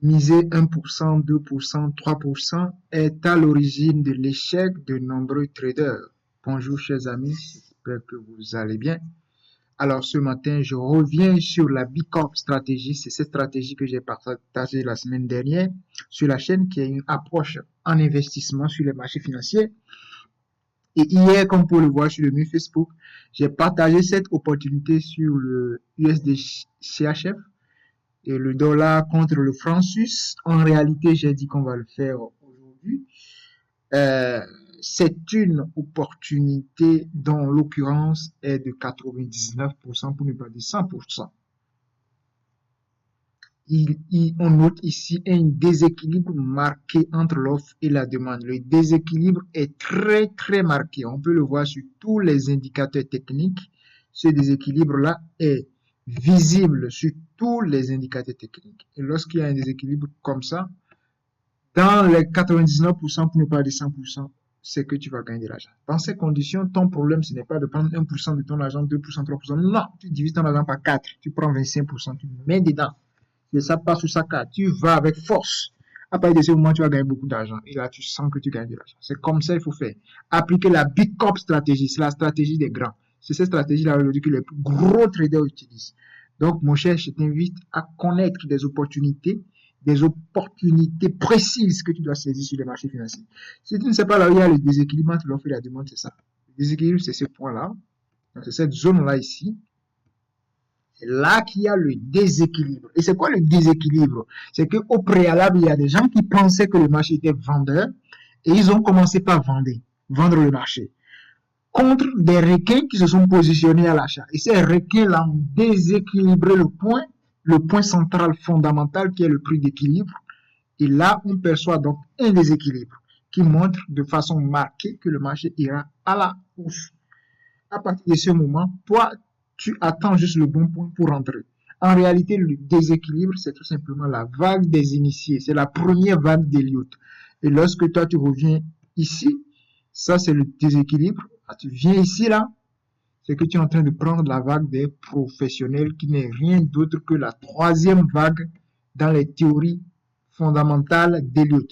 miser 1%, 2%, 3% est à l'origine de l'échec de nombreux traders. Bonjour chers amis, j'espère que vous allez bien. Alors ce matin, je reviens sur la Bicorp stratégie. C'est cette stratégie que j'ai partagée la semaine dernière sur la chaîne, qui est une approche en investissement sur les marchés financiers. Et hier, comme pour le voir sur le mur Facebook, j'ai partagé cette opportunité sur le USD CHF et le dollar contre le franc suisse. En réalité, j'ai dit qu'on va le faire aujourd'hui. C'est une opportunité dont l'occurrence est de 99% pour ne pas dire 100%. On note ici un déséquilibre marqué entre l'offre et la demande. Le déséquilibre est très marqué. On peut le voir sur tous les indicateurs techniques. Ce déséquilibre-là est visible sur tous les indicateurs techniques. Et lorsqu'il y a un déséquilibre comme ça, dans les 99%, pour ne pas dire 100%, c'est que tu vas gagner de l'argent. Dans ces conditions, ton problème, ce n'est pas de prendre 1% de ton argent, 2%, 3%. Non, tu divises ton argent par 4. Tu prends 25%, tu mets dedans. Et ça passe sur sa carte. Tu vas avec force. À partir de ce moment, tu vas gagner beaucoup d'argent. Et là, tu sens que tu gagnes de l'argent. C'est comme ça qu'il faut faire. Appliquer la Bicorp stratégie. C'est la stratégie des grands. C'est cette stratégie-là aujourd'hui que les plus gros traders utilisent. Donc, mon cher, je t'invite à connaître des opportunités précises que tu dois saisir sur les marchés financiers. Si tu ne sais pas là où il y a le déséquilibre entre l'offre et la demande, c'est ça. Le déséquilibre, c'est ce point-là. C'est cette zone-là ici. C'est là qu'il y a le déséquilibre. Et c'est quoi le déséquilibre? C'est qu'au préalable, il y a des gens qui pensaient que le marché était vendeur et ils ont commencé par vendre le marché contre des requins qui se sont positionnés à l'achat. Et ces requins-là ont déséquilibré le point central fondamental qui est le prix d'équilibre. Et là, on perçoit donc un déséquilibre qui montre de façon marquée que le marché ira à la hausse. À partir de ce moment, toi, tu attends juste le bon point pour rentrer. En réalité, le déséquilibre, c'est tout simplement la vague des initiés. C'est la première vague d'Elliott. Et lorsque toi, tu reviens ici, ça, c'est le déséquilibre. Tu viens ici, là, c'est que tu es en train de prendre la vague des professionnels qui n'est rien d'autre que la troisième vague dans les théories fondamentales d'Elliott.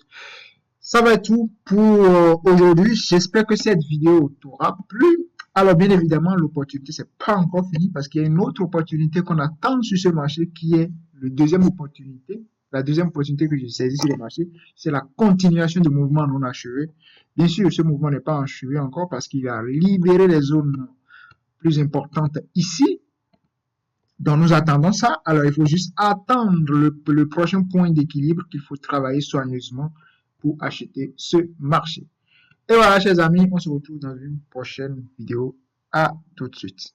Ça va être tout pour aujourd'hui. J'espère que cette vidéo t'aura plu. Alors, bien évidemment, l'opportunité, c'est pas encore fini parce qu'il y a une autre opportunité qu'on attend sur ce marché qui est la deuxième opportunité que j'ai saisie sur le marché. C'est la continuation du mouvement non achevé. Bien sûr, ce mouvement n'est pas achevé encore parce qu'il a libéré les zones plus importantes ici. Donc, nous attendons ça. Alors, il faut juste attendre le prochain point d'équilibre qu'il faut travailler soigneusement pour acheter ce marché. Et voilà, chers amis, on se retrouve dans une prochaine vidéo. À tout de suite.